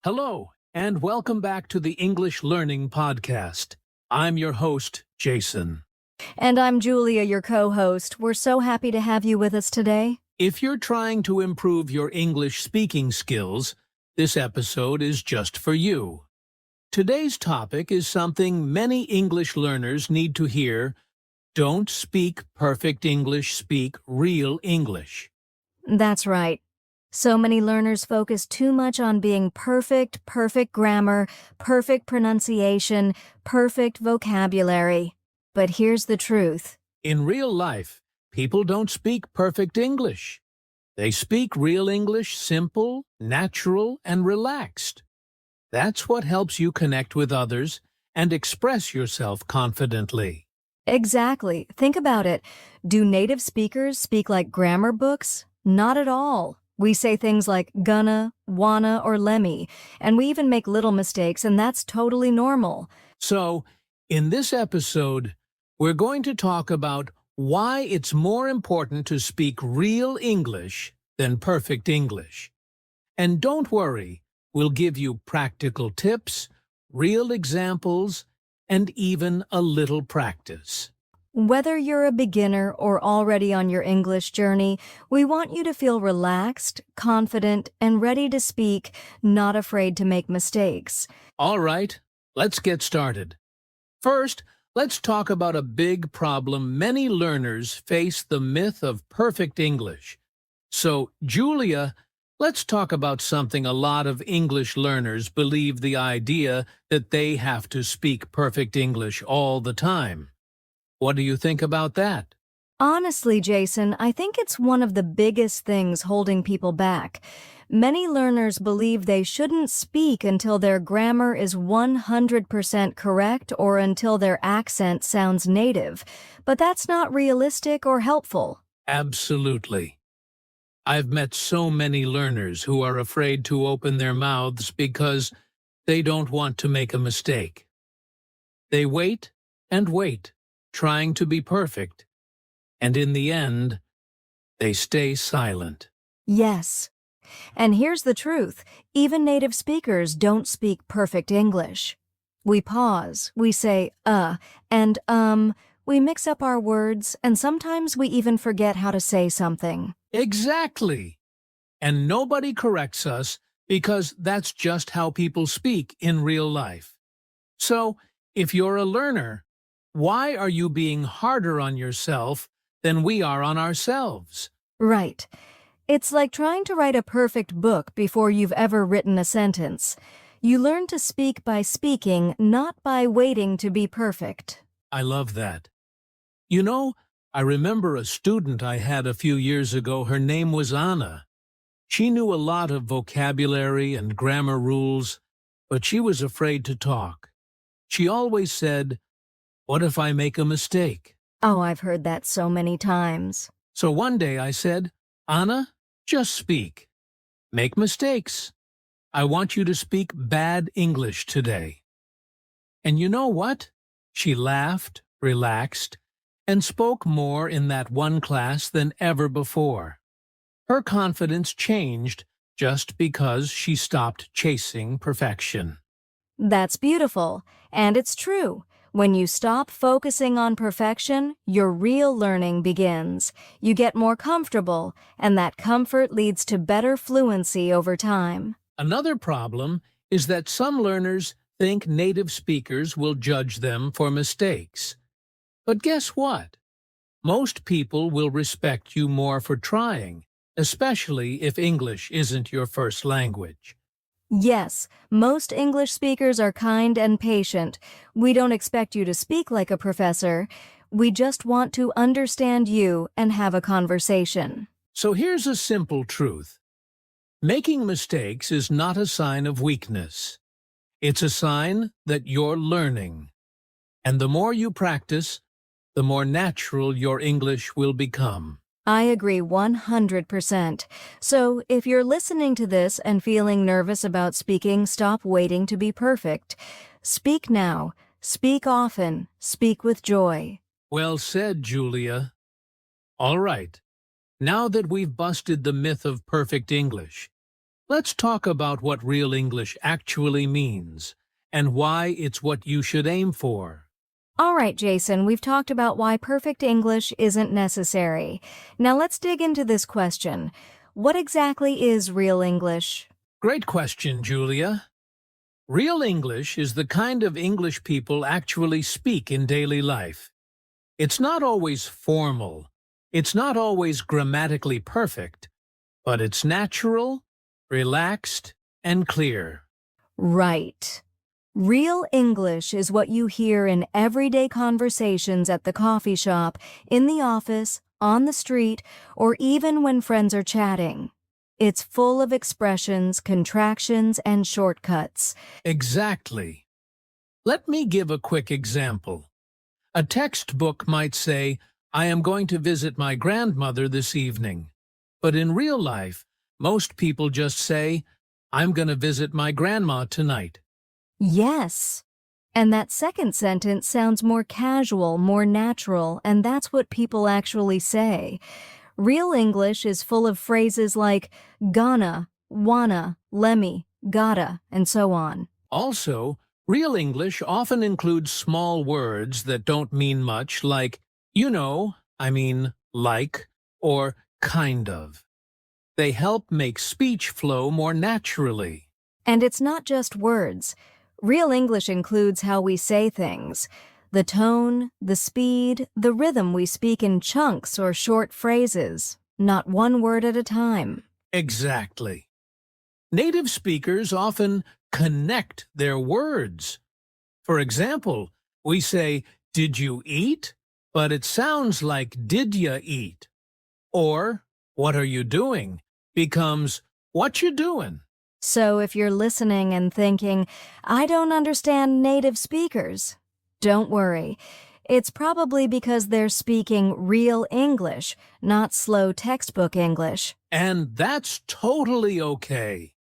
Hello, and welcome back to the English Learning Podcast. I'm your host, Jason. And I'm Julia, your co-host. We're so happy to have you with us today. If you're trying to improve your English speaking skills, this episode is just for you. Today's topic is something many English learners need to hear. Don't speak perfect English, speak real English. That's right. So many learners focus too much on being perfect grammar, perfect pronunciation, perfect vocabulary. But here's the truth. In real life, people don't speak perfect English. They speak real English simple, natural, and relaxed. That's what helps you connect with others and express yourself confidently. Exactly. Think about it. Do native speakers speak like grammar books? Not at all. We say things like gonna, wanna, or lemme, and we even make little mistakes, and that's totally normal. So, in this episode, we're going to talk about why it's more important to speak real English than perfect English. And don't worry, we'll give you practical tips, real examples, and even a little practice. Whether you're a beginner or already on your English journey, we want you to feel relaxed, confident, and ready to speak, not afraid to make mistakes. All right, let's get started. First, let's talk about a big problem many learners face: the myth of perfect English. So, Julia, let's talk about something a lot of English learners believe: the idea that they have to speak perfect English all the time. What do you think about that? Honestly, Jason, I think it's one of the biggest things holding people back. Many learners believe they shouldn't speak until their grammar is 100% correct or until their accent sounds native, but that's not realistic or helpful. Absolutely. I've met so many learners who are afraid to open their mouths because they don't want to make a mistake. They wait and wait, trying to be perfect, and in the end, they stay silent. Yes. And here's the truth. Even native speakers don't speak perfect English. We pause, we say, and we mix up our words, and sometimes we even forget how to say something. Exactly. And nobody corrects us because that's just how people speak in real life. So, if you're a learner, why are you being harder on yourself than we are on ourselves? Right. It's like trying to write a perfect book before you've ever written a sentence. You learn to speak by speaking, not by waiting to be perfect. I love that. You know, I remember a student I had a few years ago. Her name was Anna. She knew a lot of vocabulary and grammar rules, but she was afraid to talk. She always said, "What if I make a mistake?" Oh, I've heard that so many times. So one day I said, "Anna, just speak. Make mistakes. I want you to speak bad English today." And you know what? She laughed, relaxed, and spoke more in that one class than ever before. Her confidence changed just because she stopped chasing perfection. That's beautiful, and it's true. When you stop focusing on perfection, your real learning begins. You get more comfortable, and that comfort leads to better fluency over time. Another problem is that some learners think native speakers will judge them for mistakes. But guess what? Most people will respect you more for trying, especially if English isn't your first language. Yes, most English speakers are kind and patient. We don't expect you to speak like a professor. We just want to understand you and have a conversation. So here's a simple truth. Making mistakes is not a sign of weakness. It's a sign that you're learning. And the more you practice, the more natural your English will become. I agree 100%. So, if you're listening to this and feeling nervous about speaking, stop waiting to be perfect. Speak now. Speak often. Speak with joy. Well said, Julia. All right. Now that we've busted the myth of perfect English, let's talk about what real English actually means and why it's what you should aim for. All right, Jason, we've talked about why perfect English isn't necessary. Now let's dig into this question. What exactly is real English? Great question, Julia. Real English is the kind of English people actually speak in daily life. It's not always formal. It's not always grammatically perfect, but it's natural, relaxed, and clear. Right. Real English is what you hear in everyday conversations at the coffee shop, in the office, on the street, or even when friends are chatting. It's full of expressions, contractions, and shortcuts. Exactly. Let me give a quick example. A textbook might say, I am going to visit my grandmother this evening. But in real life, most people just say, I'm going to visit my grandma tonight. Yes. And that second sentence sounds more casual, more natural, and that's what people actually say. Real English is full of phrases like gonna, wanna, lemme, gotta, and so on. Also, real English often includes small words that don't mean much, like, like, or kind of. They help make speech flow more naturally. And it's not just words. Real English includes how we say things. The tone, the speed, the rhythm we speak in chunks or short phrases, not one word at a time. Exactly. Native speakers often connect their words. For example, we say, did you eat? But it sounds like did ya eat? Or, what are you doing? Becomes, what you doing? So if you're listening and thinking, I don't understand native speakers, don't worry. It's probably because they're speaking real English, not slow textbook English. And that's totally okay.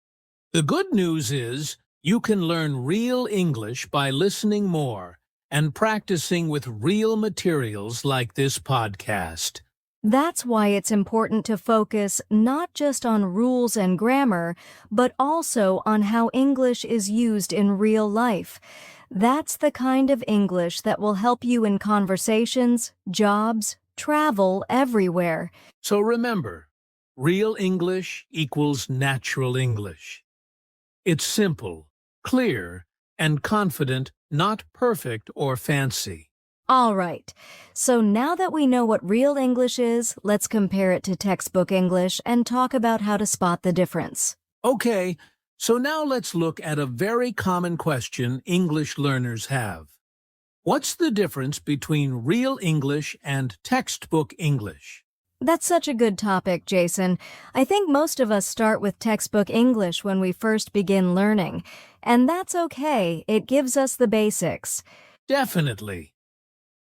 The good news is you can learn real English by listening more and practicing with real materials like this podcast. That's why it's important to focus not just on rules and grammar, but also on how English is used in real life. That's the kind of English that will help you in conversations, jobs, travel, everywhere. So remember, real English equals natural English. It's simple, clear, and confident, not perfect or fancy. All right, so now that we know what real English is, let's compare it to textbook English and talk about how to spot the difference. Okay, so now let's look at a very common question English learners have. What's the difference between real English and textbook English? That's such a good topic, Jason. I think most of us start with textbook English when we first begin learning, and that's okay. It gives us the basics. Definitely.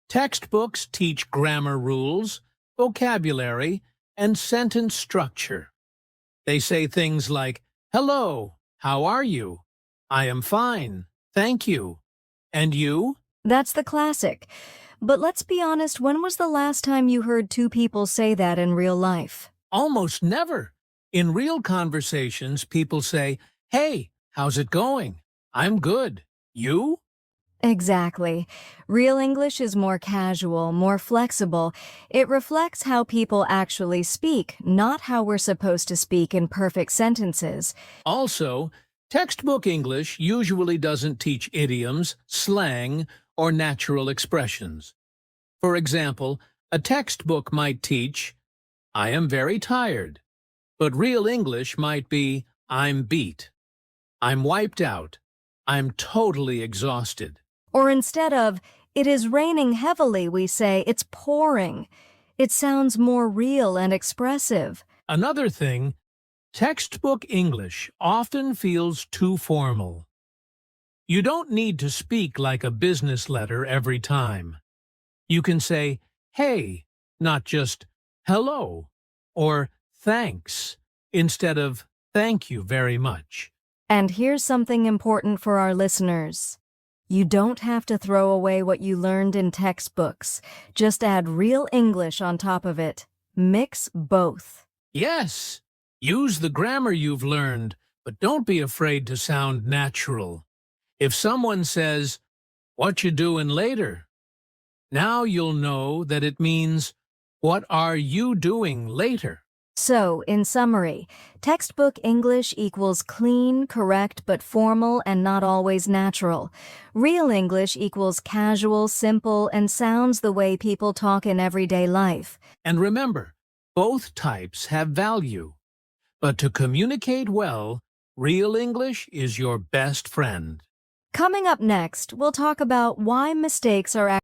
Textbooks teach grammar rules, vocabulary, and sentence structure. They say things like, hello, how are you? I am fine, thank you. And you? That's the classic. But let's be honest, when was the last time you heard two people say that in real life? Almost never. In real conversations, people say, hey, how's it going? I'm good. You? Exactly. Real English is more casual, more flexible. It reflects how people actually speak, not how we're supposed to speak in perfect sentences. Also, textbook English usually doesn't teach idioms, slang, or natural expressions. For example, a textbook might teach, I am very tired, but real English might be, I'm beat, I'm wiped out, I'm totally exhausted. Or instead of, it is raining heavily, we say, it's pouring. It sounds more real and expressive. Another thing, textbook English often feels too formal. You don't need to speak like a business letter every time. You can say, hey, not just hello, or thanks, instead of thank you very much. And here's something important for our listeners. You don't have to throw away what you learned in textbooks. Just add real English on top of it. Mix both. Yes, use the grammar you've learned, But don't be afraid to sound natural. If someone says, "What you doing later?" now you'll know that it means, "What are you doing later?" So, in summary, textbook English equals clean, correct, but formal and not always natural. Real English equals casual, simple, and sounds the way people talk in everyday life. And remember, both types have value. But to communicate well, real English is your best friend. Coming up next, we'll talk about why mistakes are